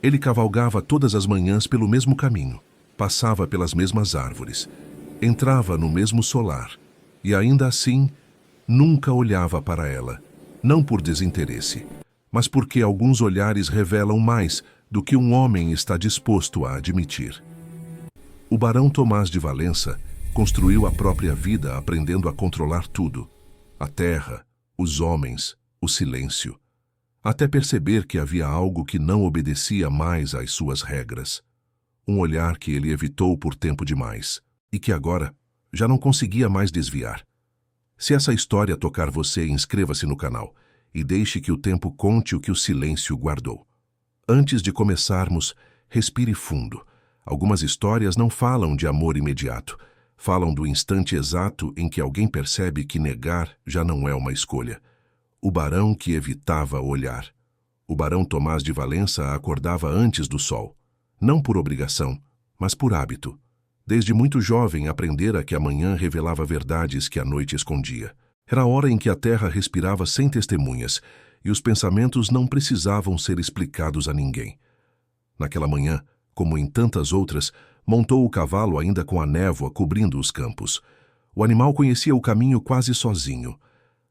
Ele cavalgava todas as manhãs pelo mesmo caminho, passava pelas mesmas árvores, entrava no mesmo solar, e ainda assim, nunca olhava para ela, não por desinteresse, mas porque alguns olhares revelam mais do que um homem está disposto a admitir. O barão Tomás de Valença construiu a própria vida aprendendo a controlar tudo: a terra, os homens, o silêncio, até perceber que havia algo que não obedecia mais às suas regras. Um olhar que ele evitou por tempo demais e que agora já não conseguia mais desviar. Se essa história tocar você, inscreva-se no canal e deixe que o tempo conte o que o silêncio guardou. Antes de começarmos, respire fundo. Algumas histórias não falam de amor imediato, falam do instante exato em que alguém percebe que negar já não é uma escolha. O barão que evitava olhar. O barão Tomás de Valença acordava antes do sol, não por obrigação, mas por hábito. Desde muito jovem aprendera que a manhã revelava verdades que a noite escondia. Era a hora em que a terra respirava sem testemunhas e os pensamentos não precisavam ser explicados a ninguém. Naquela manhã, como em tantas outras, montou o cavalo ainda com a névoa cobrindo os campos. O animal conhecia o caminho quase sozinho.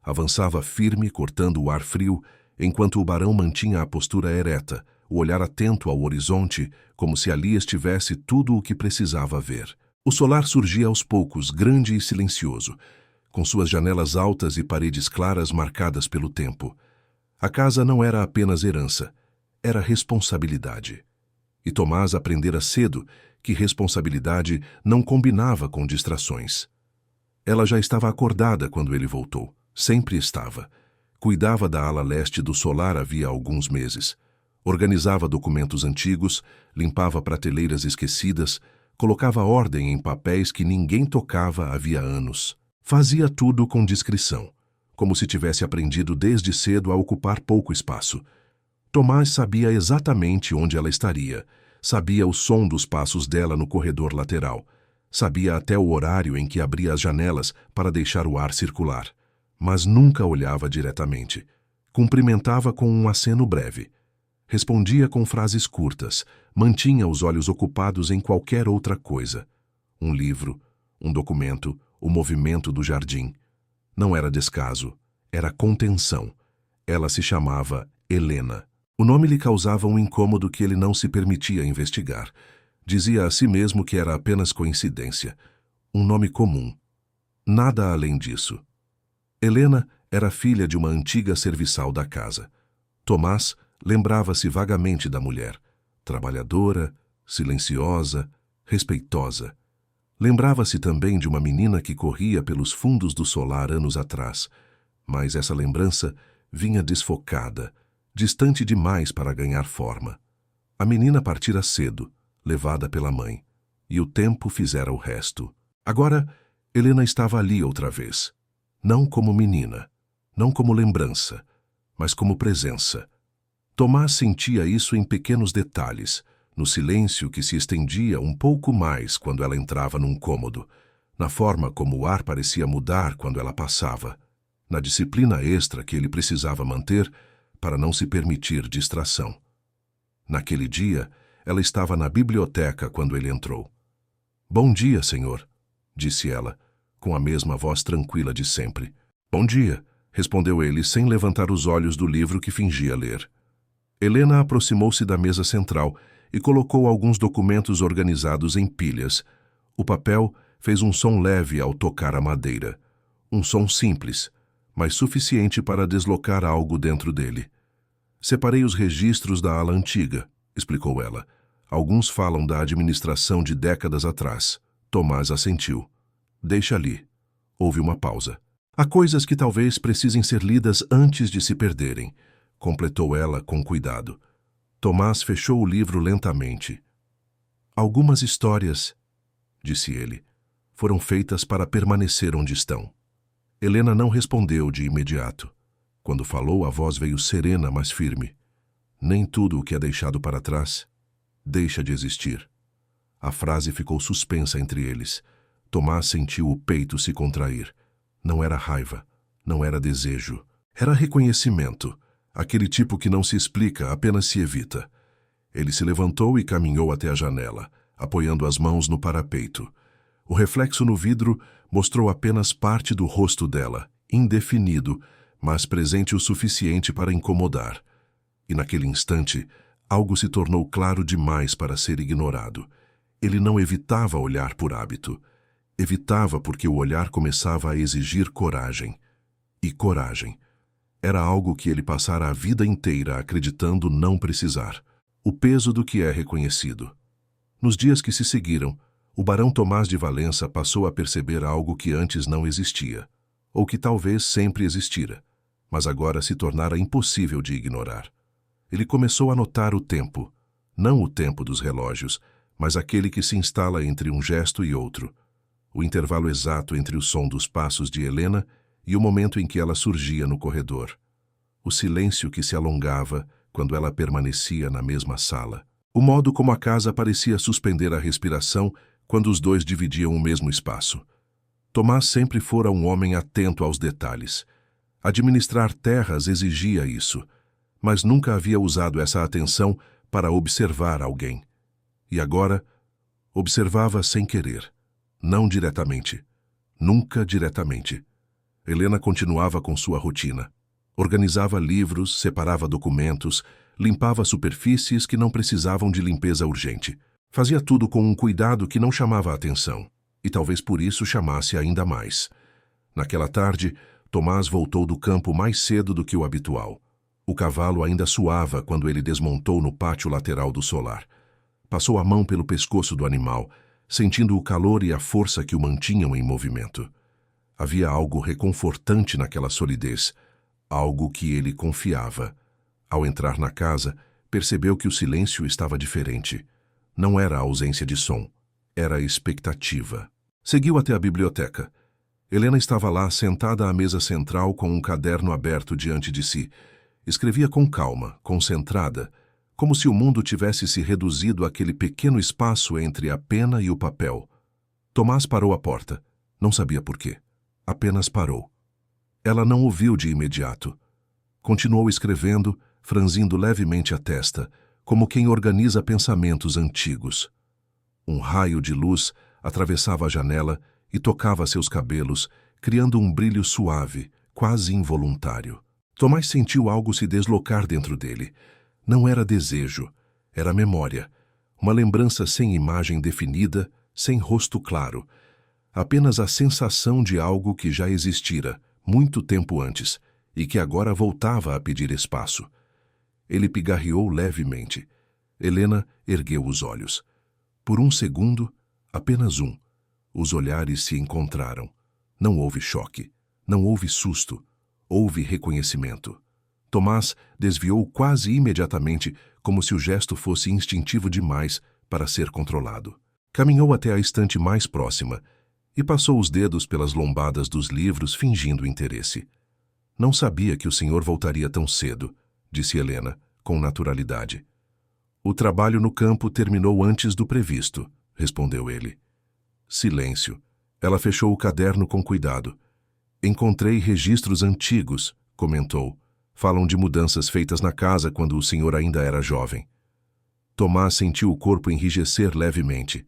Avançava firme, cortando o ar frio, enquanto o barão mantinha a postura ereta, o olhar atento ao horizonte, como se ali estivesse tudo o que precisava ver. O solar surgia aos poucos, grande e silencioso, com suas janelas altas e paredes claras marcadas pelo tempo. A casa não era apenas herança, era responsabilidade. E Tomás aprendera cedo que responsabilidade não combinava com distrações. Ela já estava acordada quando ele voltou. Sempre estava. Cuidava da ala leste do solar havia alguns meses. Organizava documentos antigos, limpava prateleiras esquecidas, colocava ordem em papéis que ninguém tocava havia anos. Fazia tudo com discrição, como se tivesse aprendido desde cedo a ocupar pouco espaço. Tomás sabia exatamente onde ela estaria, sabia o som dos passos dela no corredor lateral, sabia até o horário em que abria as janelas para deixar o ar circular. Mas nunca olhava diretamente. Cumprimentava com um aceno breve. Respondia com frases curtas, mantinha os olhos ocupados em qualquer outra coisa. Um livro, um documento, o movimento do jardim. Não era descaso, era contenção. Ela se chamava Helena. O nome lhe causava um incômodo que ele não se permitia investigar. Dizia a si mesmo que era apenas coincidência. Um nome comum. Nada além disso. Helena era filha de uma antiga serviçal da casa. Tomás lembrava-se vagamente da mulher, trabalhadora, silenciosa, respeitosa. Lembrava-se também de uma menina que corria pelos fundos do solar anos atrás, mas essa lembrança vinha desfocada, distante demais para ganhar forma. A menina partira cedo, levada pela mãe, e o tempo fizera o resto. Agora, Helena estava ali outra vez. Não como menina, não como lembrança, mas como presença. Tomás sentia isso em pequenos detalhes, no silêncio que se estendia um pouco mais quando ela entrava num cômodo, na forma como o ar parecia mudar quando ela passava, na disciplina extra que ele precisava manter para não se permitir distração. Naquele dia, ela estava na biblioteca quando ele entrou. "Bom dia, senhor", disse ela, com a mesma voz tranquila de sempre. "Bom dia", respondeu ele sem levantar os olhos do livro que fingia ler. Helena aproximou-se da mesa central e colocou alguns documentos organizados em pilhas. O papel fez um som leve ao tocar a madeira. Um som simples, mas suficiente para deslocar algo dentro dele. "Separei os registros da ala antiga", explicou ela. "Alguns falam da administração de décadas atrás." Tomás assentiu. "Deixa ali." Houve uma pausa. "Há coisas que talvez precisem ser lidas antes de se perderem", completou ela com cuidado. Tomás fechou o livro lentamente. "Algumas histórias", disse ele, "foram feitas para permanecer onde estão." Helena não respondeu de imediato. Quando falou, a voz veio serena, mas firme. "Nem tudo o que é deixado para trás deixa de existir." A frase ficou suspensa entre eles. Tomás sentiu o peito se contrair. Não era raiva, não era desejo. Era reconhecimento, aquele tipo que não se explica, apenas se evita. Ele se levantou e caminhou até a janela, apoiando as mãos no parapeito. O reflexo no vidro mostrou apenas parte do rosto dela, indefinido, mas presente o suficiente para incomodar. E naquele instante, algo se tornou claro demais para ser ignorado. Ele não evitava olhar por hábito. Evitava porque o olhar começava a exigir coragem. E coragem era algo que ele passara a vida inteira acreditando não precisar. O peso do que é reconhecido. Nos dias que se seguiram, o barão Tomás de Valença passou a perceber algo que antes não existia, ou que talvez sempre existira, mas agora se tornara impossível de ignorar. Ele começou a notar o tempo, não o tempo dos relógios, mas aquele que se instala entre um gesto e outro, o intervalo exato entre o som dos passos de Helena e o momento em que ela surgia no corredor, o silêncio que se alongava quando ela permanecia na mesma sala, o modo como a casa parecia suspender a respiração quando os dois dividiam o mesmo espaço. Tomás sempre fora um homem atento aos detalhes. Administrar terras exigia isso, mas nunca havia usado essa atenção para observar alguém. E agora, observava sem querer, não diretamente, nunca diretamente. Helena continuava com sua rotina. Organizava livros, separava documentos, limpava superfícies que não precisavam de limpeza urgente. Fazia tudo com um cuidado que não chamava a atenção, e talvez por isso chamasse ainda mais. Naquela tarde, Tomás voltou do campo mais cedo do que o habitual. O cavalo ainda suava quando ele desmontou no pátio lateral do solar. Passou a mão pelo pescoço do animal, sentindo o calor e a força que o mantinham em movimento. Havia algo reconfortante naquela solidez, algo que ele confiava. Ao entrar na casa, percebeu que o silêncio estava diferente. Não era a ausência de som, era a expectativa. Seguiu até a biblioteca. Helena estava lá, sentada à mesa central com um caderno aberto diante de si. Escrevia com calma, concentrada, como se o mundo tivesse se reduzido àquele pequeno espaço entre a pena e o papel. Tomás parou à porta. Não sabia por quê. Apenas parou. Ela não ouviu de imediato. Continuou escrevendo, franzindo levemente a testa, como quem organiza pensamentos antigos. Um raio de luz atravessava a janela e tocava seus cabelos, criando um brilho suave, quase involuntário. Tomás sentiu algo se deslocar dentro dele. Não era desejo, era memória. Uma lembrança sem imagem definida, sem rosto claro. Apenas a sensação de algo que já existira, muito tempo antes, e que agora voltava a pedir espaço. Ele pigarreou levemente. Helena ergueu os olhos. Por um segundo, apenas um, os olhares se encontraram. Não houve choque, não houve susto, houve reconhecimento. Tomás desviou quase imediatamente, como se o gesto fosse instintivo demais para ser controlado. Caminhou até a estante mais próxima e passou os dedos pelas lombadas dos livros, fingindo interesse. Não sabia que o senhor voltaria tão cedo, disse Helena, com naturalidade. O trabalho no campo terminou antes do previsto, respondeu ele. Silêncio. Ela fechou o caderno com cuidado. Encontrei registros antigos, comentou. Falam de mudanças feitas na casa quando o senhor ainda era jovem. Tomás sentiu o corpo enrijecer levemente.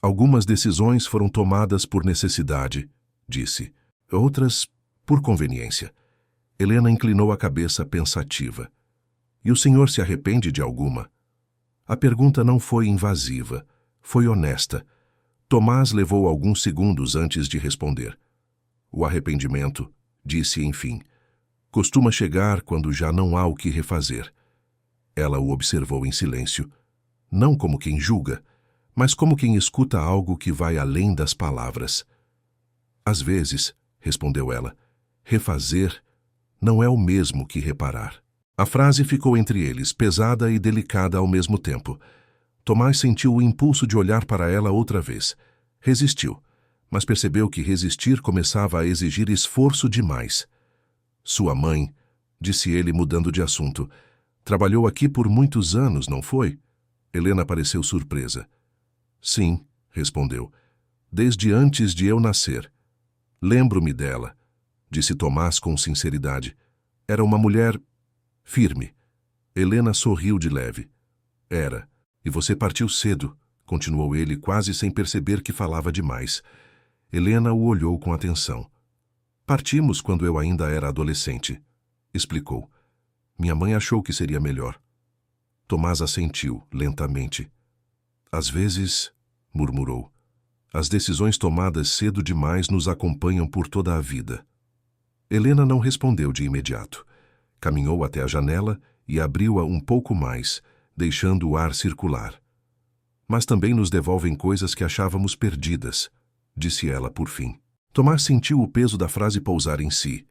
Algumas decisões foram tomadas por necessidade, disse. Outras, por conveniência. Helena inclinou a cabeça pensativa. E o senhor se arrepende de alguma? A pergunta não foi invasiva, foi honesta. Tomás levou alguns segundos antes de responder. O arrependimento, disse enfim, costuma chegar quando já não há o que refazer. Ela o observou em silêncio, não como quem julga, mas como quem escuta algo que vai além das palavras. Às vezes, respondeu ela, refazer não é o mesmo que reparar. A frase ficou entre eles, pesada e delicada ao mesmo tempo. Tomás sentiu o impulso de olhar para ela outra vez. Resistiu, mas percebeu que resistir começava a exigir esforço demais. Sua mãe, disse ele mudando de assunto, trabalhou aqui por muitos anos, não foi? Helena pareceu surpresa. Sim, respondeu, desde antes de eu nascer. Lembro-me dela, disse Tomás com sinceridade. Era uma mulher firme. Helena sorriu de leve. Era. E você partiu cedo, continuou ele, quase sem perceber que falava demais. Helena o olhou com atenção. Partimos quando eu ainda era adolescente, explicou. Minha mãe achou que seria melhor. Tomás assentiu, lentamente. Às vezes, murmurou, as decisões tomadas cedo demais nos acompanham por toda a vida. Helena não respondeu de imediato. Caminhou até a janela e abriu-a um pouco mais, deixando o ar circular. Mas também nos devolvem coisas que achávamos perdidas, disse ela por fim. Tomás sentiu o peso da frase pousar em si.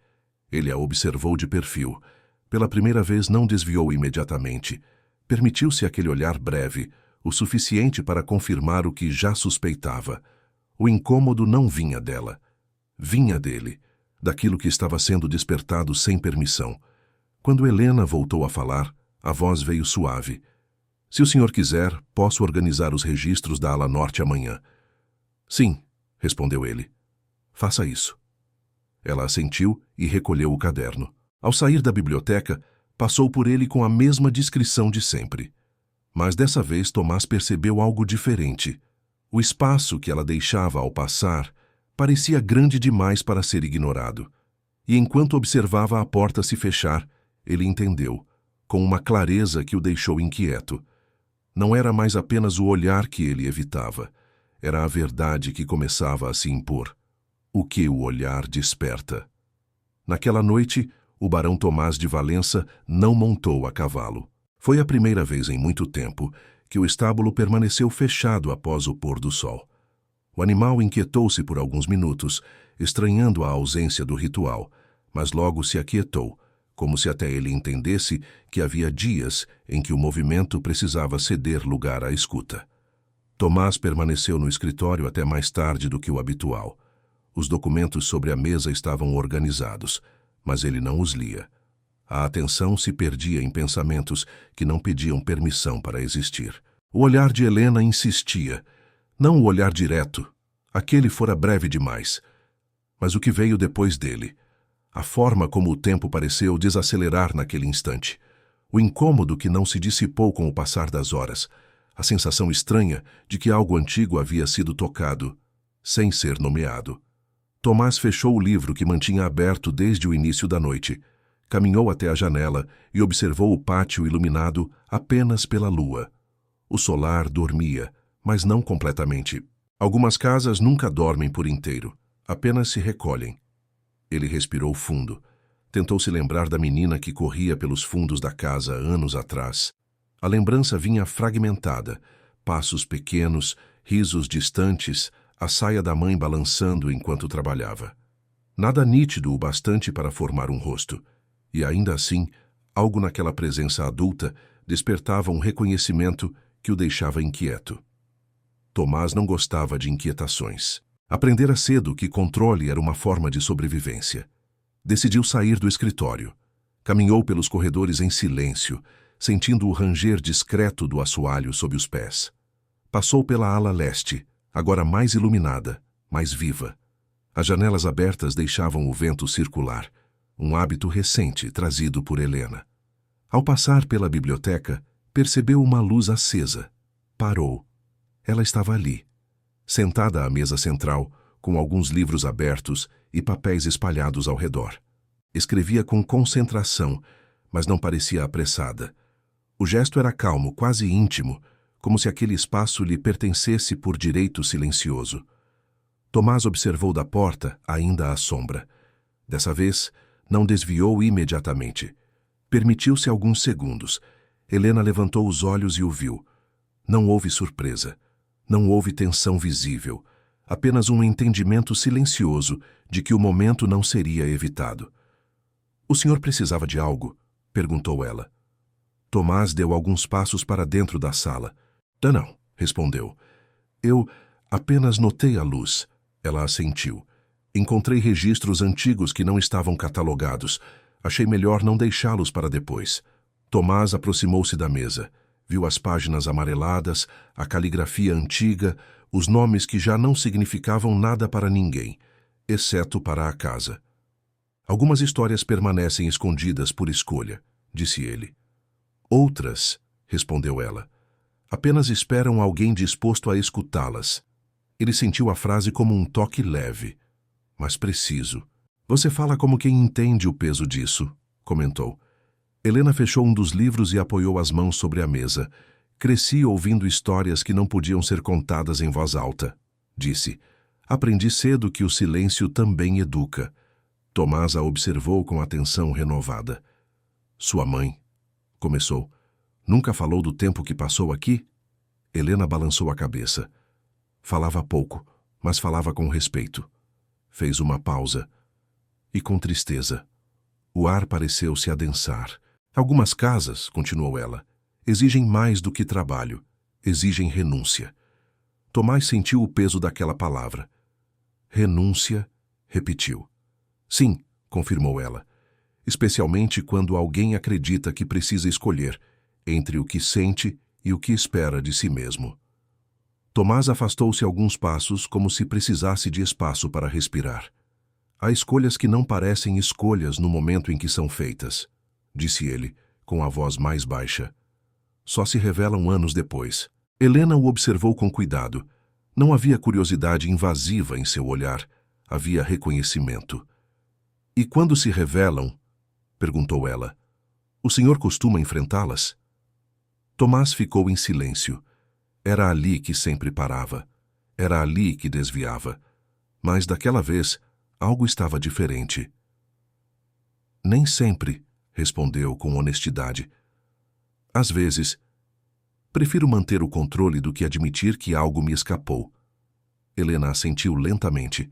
Ele a observou de perfil. Pela primeira vez não desviou imediatamente. Permitiu-se aquele olhar breve, o suficiente para confirmar o que já suspeitava. O incômodo não vinha dela. Vinha dele, daquilo que estava sendo despertado sem permissão. Quando Helena voltou a falar, a voz veio suave. Se o senhor quiser, posso organizar os registros da ala norte amanhã. Sim, respondeu ele. Faça isso. Ela assentiu e recolheu o caderno. Ao sair da biblioteca, passou por ele com a mesma discrição de sempre. Mas dessa vez Tomás percebeu algo diferente. O espaço que ela deixava ao passar parecia grande demais para ser ignorado. E enquanto observava a porta se fechar, ele entendeu, com uma clareza que o deixou inquieto. Não era mais apenas o olhar que ele evitava. Era a verdade que começava a se impor. O que o olhar desperta. Naquela noite, o barão Tomás de Valença não montou a cavalo. Foi a primeira vez em muito tempo que o estábulo permaneceu fechado após o pôr do sol. O animal inquietou-se por alguns minutos, estranhando a ausência do ritual, mas logo se aquietou, como se até ele entendesse que havia dias em que o movimento precisava ceder lugar à escuta. Tomás permaneceu no escritório até mais tarde do que o habitual. Os documentos sobre a mesa estavam organizados, mas ele não os lia. A atenção se perdia em pensamentos que não pediam permissão para existir. O olhar de Helena insistia. Não o olhar direto. Aquele fora breve demais. Mas o que veio depois dele. A forma como o tempo pareceu desacelerar naquele instante. O incômodo que não se dissipou com o passar das horas. A sensação estranha de que algo antigo havia sido tocado, sem ser nomeado. Tomás fechou o livro que mantinha aberto desde o início da noite. Caminhou até a janela e observou o pátio iluminado apenas pela lua. O solar dormia, mas não completamente. Algumas casas nunca dormem por inteiro, apenas se recolhem. Ele respirou fundo. Tentou se lembrar da menina que corria pelos fundos da casa anos atrás. A lembrança vinha fragmentada, passos pequenos, risos distantes, a saia da mãe balançando enquanto trabalhava. Nada nítido o bastante para formar um rosto. E ainda assim, algo naquela presença adulta despertava um reconhecimento que o deixava inquieto. Tomás não gostava de inquietações. Aprendera cedo que controle era uma forma de sobrevivência. Decidiu sair do escritório. Caminhou pelos corredores em silêncio, sentindo o ranger discreto do assoalho sob os pés. Passou pela ala leste, agora mais iluminada, mais viva. As janelas abertas deixavam o vento circular, um hábito recente trazido por Helena. Ao passar pela biblioteca, percebeu uma luz acesa. Parou. Ela estava ali, sentada à mesa central, com alguns livros abertos e papéis espalhados ao redor. Escrevia com concentração, mas não parecia apressada. O gesto era calmo, quase íntimo, como se aquele espaço lhe pertencesse por direito silencioso. Tomás observou da porta, ainda à sombra. Dessa vez, não desviou imediatamente. Permitiu-se alguns segundos. Helena levantou os olhos e o viu. Não houve surpresa. Não houve tensão visível. Apenas um entendimento silencioso de que o momento não seria evitado. — O senhor precisava de algo? Perguntou ela. Tomás deu alguns passos para dentro da sala. — Não, respondeu. Eu apenas notei a luz. Ela assentiu. Encontrei registros antigos que não estavam catalogados. Achei melhor não deixá-los para depois. Tomás aproximou-se da mesa. Viu as páginas amareladas, a caligrafia antiga, os nomes que já não significavam nada para ninguém, exceto para a casa. Algumas histórias permanecem escondidas por escolha, disse ele. Outras, respondeu ela, Apenas esperam alguém disposto a escutá-las. Ele sentiu a frase como um toque leve, mas preciso. Você fala como quem entende o peso disso, comentou. Helena fechou um dos livros e apoiou as mãos sobre a mesa. Cresci ouvindo histórias que não podiam ser contadas em voz alta, disse. Aprendi cedo que o silêncio também educa. Tomás a observou com atenção renovada. Sua mãe, começou. Nunca falou do tempo que passou aqui? Helena balançou a cabeça. Falava pouco, mas falava com respeito. Fez uma pausa. E com tristeza. O ar pareceu se adensar. Algumas casas, continuou ela, exigem mais do que trabalho. Exigem renúncia. Tomás sentiu o peso daquela palavra. Renúncia, repetiu. Sim, confirmou ela. Especialmente quando alguém acredita que precisa escolher entre o que sente e o que espera de si mesmo. Tomás afastou-se alguns passos como se precisasse de espaço para respirar. Há escolhas que não parecem escolhas no momento em que são feitas, disse ele, com a voz mais baixa. Só se revelam anos depois. Helena o observou com cuidado. Não havia curiosidade invasiva em seu olhar, havia reconhecimento. E quando se revelam, perguntou ela, o senhor costuma enfrentá-las? Tomás ficou em silêncio. Era ali que sempre parava. Era ali que desviava. Mas daquela vez, algo estava diferente. Nem sempre, respondeu com honestidade. Às vezes, prefiro manter o controle do que admitir que algo me escapou. Helena assentiu lentamente.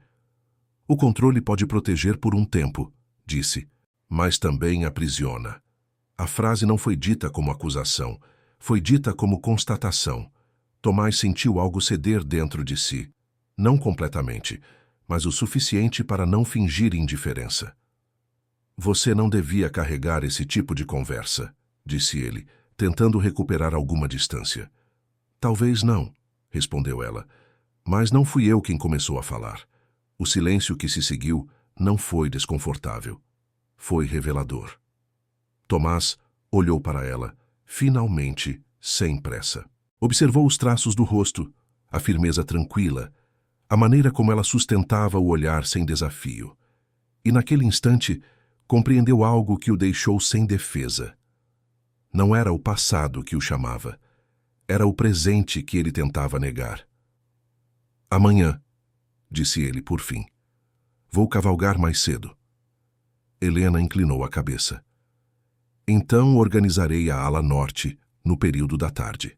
O controle pode proteger por um tempo, disse, mas também aprisiona. A frase não foi dita como acusação, foi dita como constatação. Tomás sentiu algo ceder dentro de si. Não completamente, mas o suficiente para não fingir indiferença. Você não devia carregar esse tipo de conversa, disse ele, tentando recuperar alguma distância. Talvez não, respondeu ela, mas não fui eu quem começou a falar. O silêncio que se seguiu não foi desconfortável. Foi revelador. Tomás olhou para ela, finalmente, sem pressa. Observou os traços do rosto, a firmeza tranquila, a maneira como ela sustentava o olhar sem desafio. E naquele instante, compreendeu algo que o deixou sem defesa. Não era o passado que o chamava. Era o presente que ele tentava negar. Amanhã, disse ele por fim. Vou cavalgar mais cedo. Helena inclinou a cabeça. Então organizarei a ala norte no período da tarde.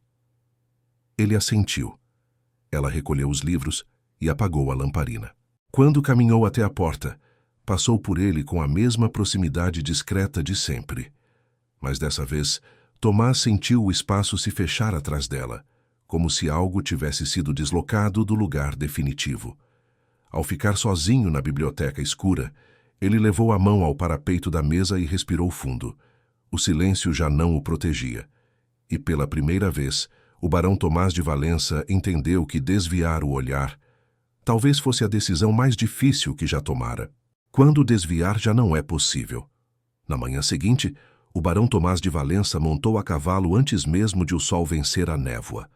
Ele assentiu. Ela recolheu os livros e apagou a lamparina. Quando caminhou até a porta, passou por ele com a mesma proximidade discreta de sempre. Mas dessa vez, Tomás sentiu o espaço se fechar atrás dela, como se algo tivesse sido deslocado do lugar definitivo. Ao ficar sozinho na biblioteca escura, ele levou a mão ao parapeito da mesa e respirou fundo. O silêncio já não o protegia. E pela primeira vez, o barão Tomás de Valença entendeu que desviar o olhar talvez fosse a decisão mais difícil que já tomara. Quando desviar já não é possível. Na manhã seguinte, o barão Tomás de Valença montou a cavalo antes mesmo de o sol vencer a névoa.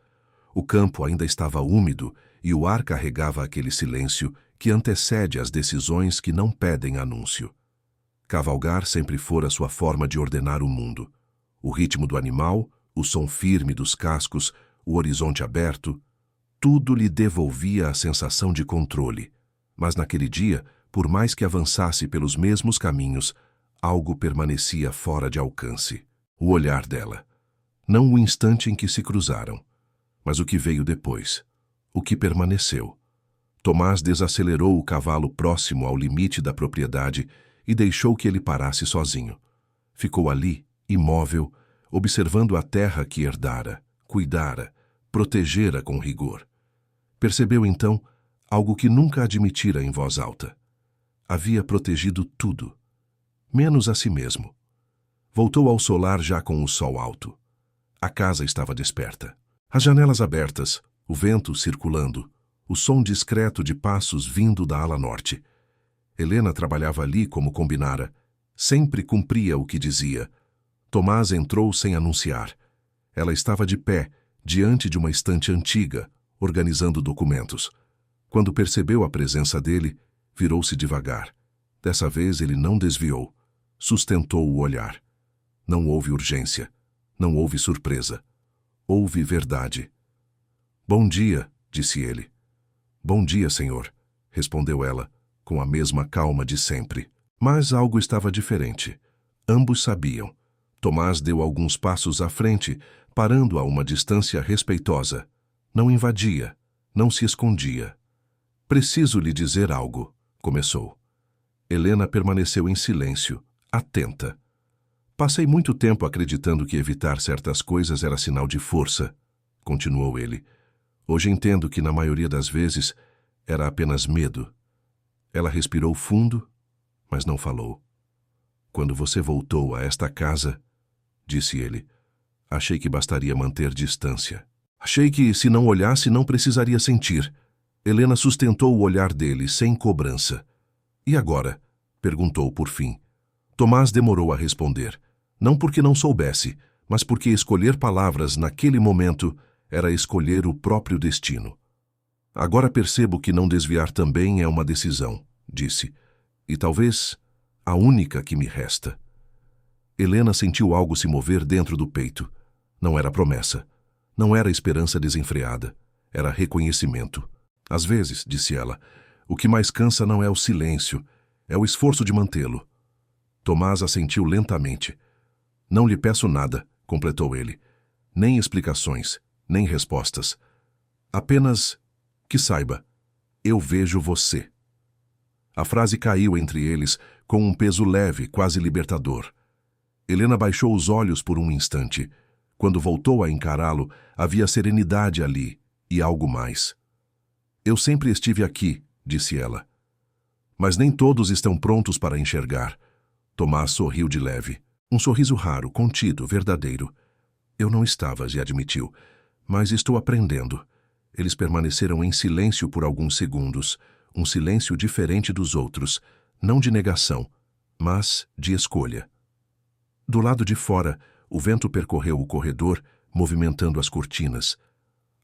O campo ainda estava úmido e o ar carregava aquele silêncio que antecede as decisões que não pedem anúncio. Cavalgar sempre fora sua forma de ordenar o mundo. O ritmo do animal, o som firme dos cascos, o horizonte aberto, tudo lhe devolvia a sensação de controle. Mas naquele dia, por mais que avançasse pelos mesmos caminhos, algo permanecia fora de alcance. O olhar dela. Não o instante em que se cruzaram, mas o que veio depois. O que permaneceu. Tomás desacelerou o cavalo próximo ao limite da propriedade e deixou que ele parasse sozinho. Ficou ali, imóvel, observando a terra que herdara, cuidara, protegera com rigor. Percebeu então algo que nunca admitira em voz alta. Havia protegido tudo, menos a si mesmo. Voltou ao solar já com o sol alto. A casa estava desperta. As janelas abertas, o vento circulando, o som discreto de passos vindo da ala norte. Helena trabalhava ali como combinara. Sempre cumpria o que dizia. Tomás entrou sem anunciar. Ela estava de pé, diante de uma estante antiga, organizando documentos. Quando percebeu a presença dele, virou-se devagar. Dessa vez ele não desviou. Sustentou o olhar. Não houve urgência. Não houve surpresa. Houve verdade. Bom dia, disse ele. Bom dia, senhor, respondeu ela, com a mesma calma de sempre. Mas algo estava diferente. Ambos sabiam. Tomás deu alguns passos à frente, parando a uma distância respeitosa. Não invadia, não se escondia. Preciso lhe dizer algo, começou. Helena permaneceu em silêncio, atenta. Passei muito tempo acreditando que evitar certas coisas era sinal de força, continuou ele. Hoje entendo que, na maioria das vezes, era apenas medo. Ela respirou fundo, mas não falou. Quando você voltou a esta casa, disse ele, achei que bastaria manter distância. Achei que, se não olhasse, não precisaria sentir. Helena sustentou o olhar dele, sem cobrança. E agora? Perguntou por fim. Tomás demorou a responder. Não porque não soubesse, mas porque escolher palavras naquele momento era escolher o próprio destino. Agora percebo que não desviar também é uma decisão, disse. E talvez a única que me resta. Helena sentiu algo se mover dentro do peito. Não era promessa. Não era esperança desenfreada. Era reconhecimento. Às vezes, disse ela, o que mais cansa não é o silêncio, é o esforço de mantê-lo. Tomás assentiu lentamente. Não lhe peço nada, completou ele. Nem explicações, nem respostas. Apenas que saiba, eu vejo você. A frase caiu entre eles com um peso leve, quase libertador. Helena baixou os olhos por um instante. Quando voltou a encará-lo, havia serenidade ali e algo mais. Eu sempre estive aqui, disse ela. Mas nem todos estão prontos para enxergar. Tomás sorriu de leve. Um sorriso raro, contido, verdadeiro. Eu não estava, lhe admitiu, mas estou aprendendo. Eles permaneceram em silêncio por alguns segundos, um silêncio diferente dos outros, não de negação, mas de escolha. Do lado de fora, o vento percorreu o corredor, movimentando as cortinas.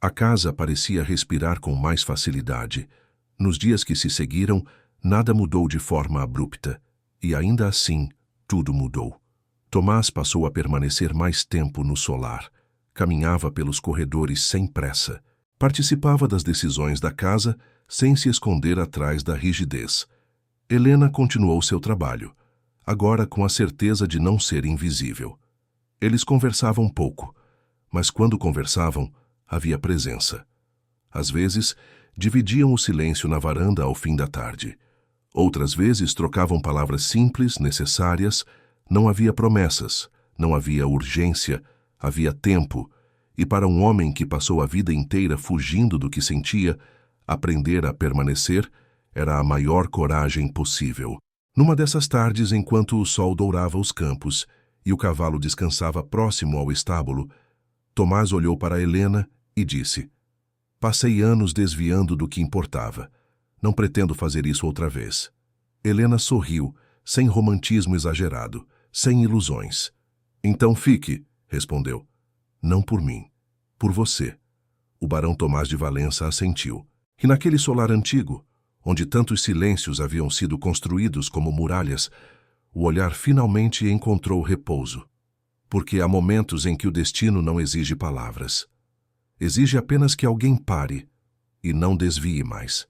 A casa parecia respirar com mais facilidade. Nos dias que se seguiram, nada mudou de forma abrupta, e ainda assim, tudo mudou. Tomás passou a permanecer mais tempo no solar. Caminhava pelos corredores sem pressa. Participava das decisões da casa sem se esconder atrás da rigidez. Helena continuou seu trabalho, agora com a certeza de não ser invisível. Eles conversavam pouco, mas quando conversavam, havia presença. Às vezes, dividiam o silêncio na varanda ao fim da tarde. Outras vezes, trocavam palavras simples, necessárias. Não havia promessas, não havia urgência, havia tempo. E para um homem que passou a vida inteira fugindo do que sentia, aprender a permanecer era a maior coragem possível. Numa dessas tardes, enquanto o sol dourava os campos e o cavalo descansava próximo ao estábulo, Tomás olhou para Helena e disse: Passei anos desviando do que importava. Não pretendo fazer isso outra vez. Helena sorriu, sem romantismo exagerado, sem ilusões. Então fique, respondeu. Não por mim, por você. O barão Tomás de Valença assentiu. E naquele solar antigo, onde tantos silêncios haviam sido construídos como muralhas, o olhar finalmente encontrou repouso. Porque há momentos em que o destino não exige palavras. Exige apenas que alguém pare e não desvie mais.